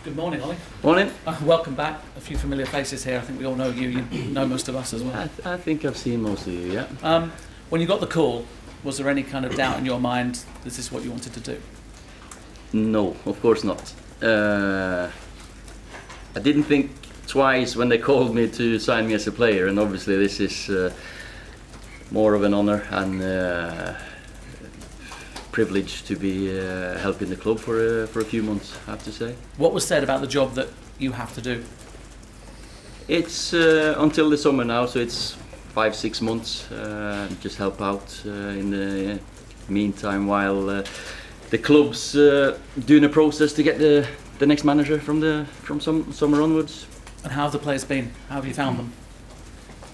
Good morning, Ollie. Morning. Welcome back. A few familiar faces here. I think we all know you. You know most of us as well. I think I've seen most of you, yeah. When you got the call, was there any kind of doubt in your mind this is what you wanted to do? No, of course not. I didn't think twice when they called me to sign me as a player, and obviously this is more of an honor and privilege to be helping the club for a few months, I have to say. What was said about the job that you have to do? It's until the summer now, so it's 5-6 months. Just help out in the meantime while the club's doing a process to get the next manager from summer onwards. And how have the players been? How have you found them?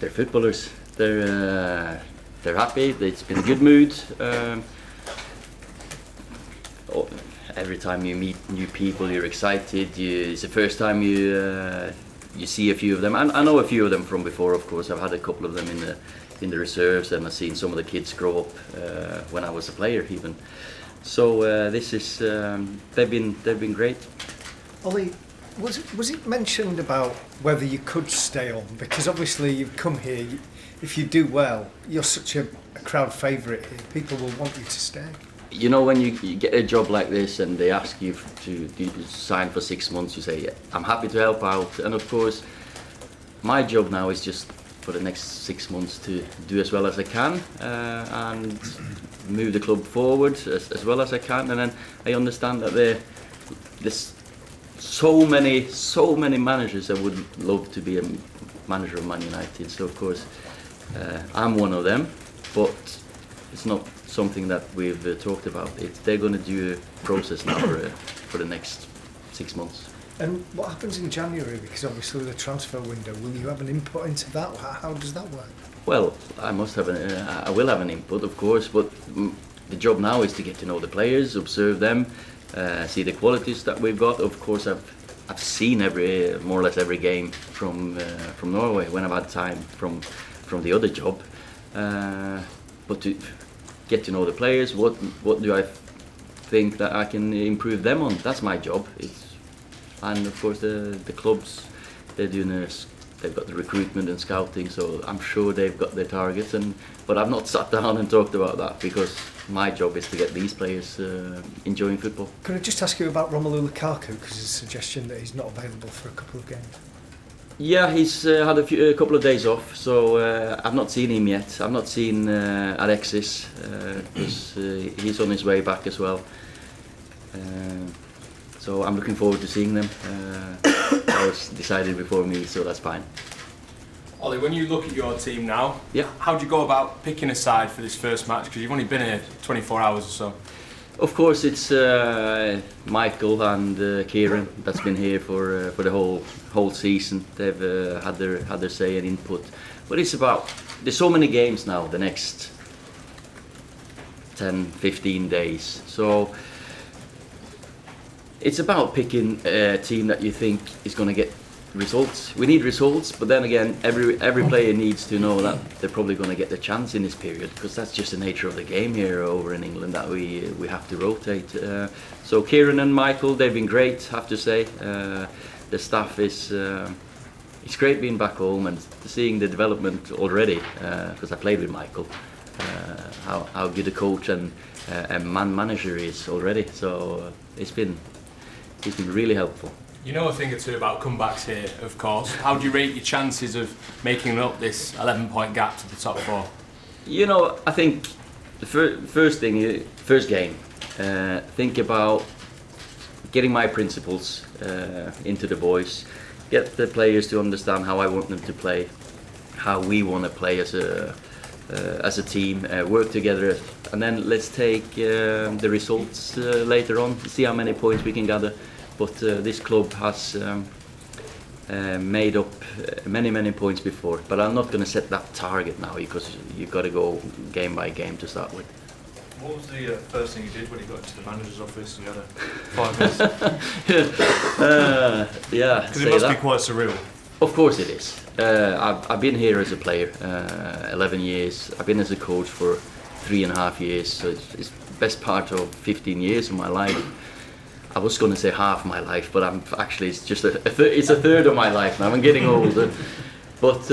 They're footballers. They're happy. It's been a good mood. Every time you meet new people, you're excited. It's the first time you see a few of them. I know a few of them from before, of course. I've had a couple of them in the reserves, and I've seen some of the kids grow up when I was a player even. So this is they've been great. Ollie, was it mentioned about whether you could stay on? Because obviously you've come here. If you do well, you're such a crowd favourite here. People will want you to stay. You know, when you get a job like this and they ask you to sign for 6 months, you say, yeah, I'm happy to help out. And of course, my job now is just for the next 6 months to do as well as I can and move the club forward as well as I can. And then I understand that there's so many managers that would love to be a manager of Man United. So of course, I'm one of them, but it's not something that we've talked about. They're going to do a process now for the next 6 months. And what happens in January? Because obviously the transfer window, will you have an input into that? How does that work? Well, I will have an input, of course, but the job now is to get to know the players, observe them, see the qualities that we've got. Of course, I've seen more or less every game from Norway when I've had time from the other job, but to get to know the players, what do I think that I can improve them on? That's my job. And of course the clubs, they've got the recruitment and scouting, so I'm sure they've got their targets. But I've not sat down and talked about that because my job is to get these players enjoying football. Could I just ask you about Romelu Lukaku, because there's a suggestion that he's not available for a couple of games? Yeah, he's had a couple of days off, so I've not seen him yet. I've not seen Alexis because he's on his way back as well. So I'm looking forward to seeing them. That was decided before me, so that's fine. Ollie, when you look at your team now, yeah, how do you go about picking a side for this first match? Because you've only been here 24 hours or so. Of course, it's Michael and Kieran that's been here for the whole season. They've had their say and input. But it's about, there's so many games now the next 10-15 days. So it's about picking a team that you think is going to get results. We need results, but then again, every player needs to know that they're probably going to get the chance in this period, because that's just the nature of the game here over in England, that we have to rotate. So Kieran and Michael, they've been great, I have to say. The staff is it's great being back home and seeing the development already, because I played with Michael. How good a coach and manager is already. So it's been really helpful. You know a thing or two about comebacks here, of course. How do you rate your chances of making up this 11-point gap to the top four? You know, I think the first game, think about getting my principles into the boys, get the players to understand how I want them to play, how we want to play as a team, work together, and then let's take the results later on, see how many points we can gather. But this club has made up many points before. But I'm not going to set that target now, because you've got to go game by game to start with. What was the first thing you did when you got into the manager's office? You had 5 minutes. Yeah, because it must be quite surreal. Of course it is. I've been here as a player 11 years. I've been as a coach for 3.5 years. So it's the best part of 15 years of my life. I was going to say half my life, but I'm actually it's just it's a third of my life now. I'm getting older, but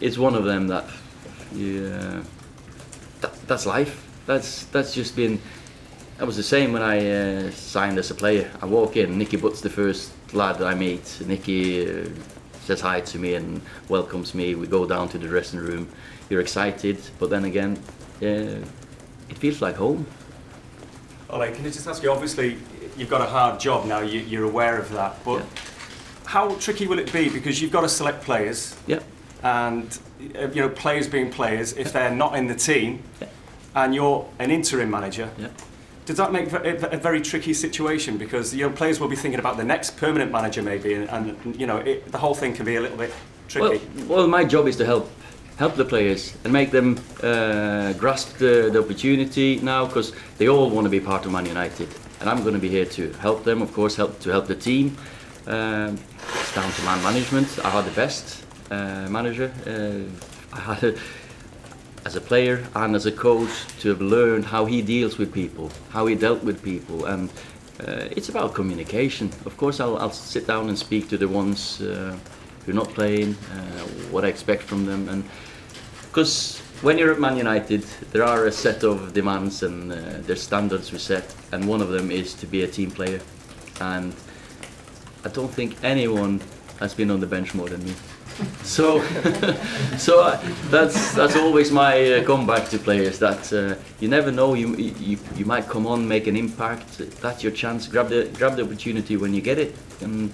it's one of them that that's life. That's just been. That was the same when I signed as a player. I walk in, Nicky Butt's the first lad I meet. Nicky says hi to me and welcomes me. We go down to the dressing room. You're excited, but then again, it feels like home. Ole, can I just ask you, obviously you've got a hard job now, you're aware of that, but how tricky will it be? Because you've got to select players, and players being players, if they're not in the team, and you're an interim manager, does that make a very tricky situation? Because players will be thinking about the next permanent manager maybe, and the whole thing can be a little bit tricky. Well, my job is to help the players and make them grasp the opportunity now, because they all want to be part of Man United, and I'm going to be here to help them, of course, help the team. It's down to man management. I had the best manager I had as a player and as a coach, to have learned how he deals with people, how he dealt with people, and it's about communication. Of course, I'll sit down and speak to the ones who are not playing, what I expect from them, and because when you're at Man United, there are a set of demands and there's standards we set, and one of them is to be a team player. And I don't think anyone has been on the bench more than me. So, that's always my comeback to players. That you never know, you might come on, make an impact. That's your chance. Grab the opportunity when you get it, and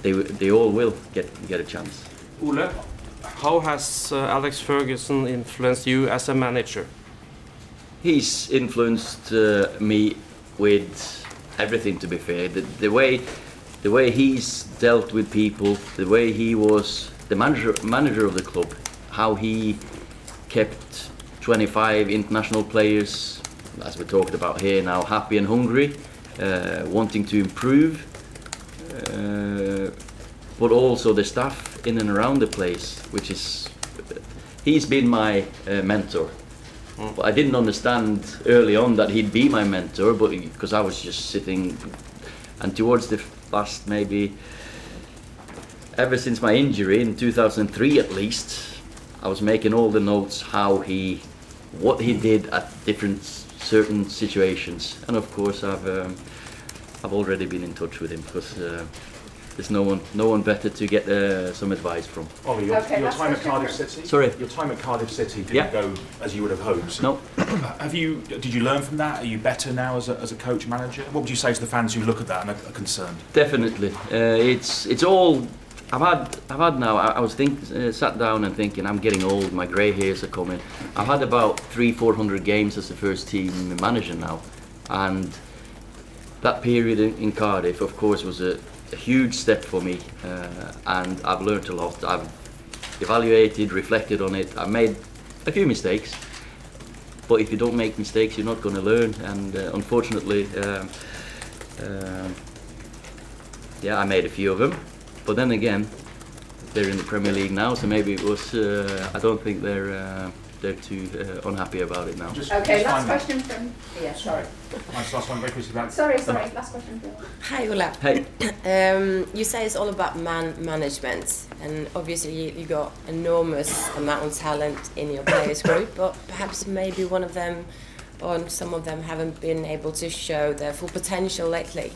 they all will get a chance. Ole, how has Alex Ferguson influenced you as a manager? He's influenced me with everything, to be fair. The way he's dealt with people, the way he was the manager of the club, how he kept 25 international players, as we talked about here now, happy and hungry, wanting to improve, but also the staff in and around the place, which is, he's been my mentor. But I didn't understand early on that he'd be my mentor, but because I was just sitting, and towards the last, maybe ever since my injury in 2003 at least, I was making all the notes what he did at certain situations, and of course I've already been in touch with him, because there's no one better to get some advice from. Ole, your time at Cardiff City. Sorry. Your time at Cardiff City didn't go as you would have hoped. No. Did you learn from that? Are you better now as a coach manager? What would you say to the fans who look at that and are concerned? Definitely. It's all. I've had now. I was sat down and thinking, I'm getting old. My grey hairs are coming. I've had about 300-400 games as the first team manager now, and that period in Cardiff, of course, was a huge step for me, and I've learned a lot. I've evaluated, reflected on it. I've made a few mistakes, but if you don't make mistakes, you're not going to learn. And unfortunately, I made a few of them. But then again, they're in the Premier League now, so maybe it was. I don't think they're too unhappy about it now. Okay, last question from. Yeah, sorry. Last one, very quickly. Sorry. Last question from. Hi, Ole. Hey. You say it's all about management, and obviously you got enormous amount of talent in your players group, but perhaps maybe one of them, or some of them, haven't been able to show their full potential lately.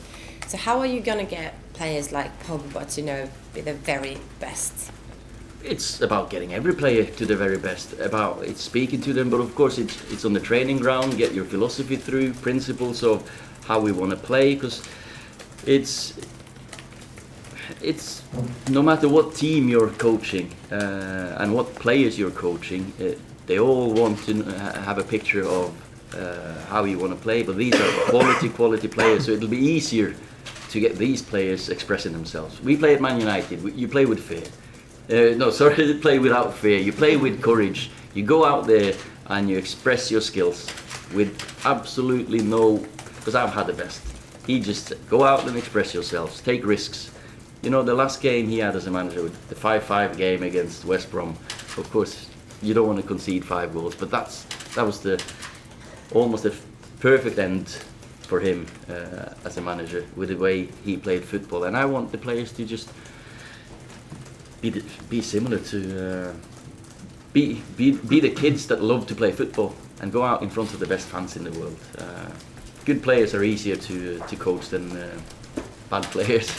So how are you going to get players like Pogba to be the very best? It's about getting every player to the very best. It's speaking to them, but of course it's on the training ground. Get your philosophy through, principles of how we want to play, because it's no matter what team you're coaching and what players you're coaching, they all want to have a picture of how you want to play. But these are quality players, so it'll be easier to get these players expressing themselves. We play at Man United. You play with fear. Play without fear. You play with courage. You go out there and you express your skills with absolutely because I've had the best. He just go out and express yourselves, take risks. The last game he had as a manager, the 5-5 game against West Brom. Of course, you don't want to concede 5 goals, but that was almost a perfect end for him as a manager with the way he played football, and I want the players to just be similar to be the kids that love to play football and go out in front of the best fans in the world. Good players are easier to coach than bad players.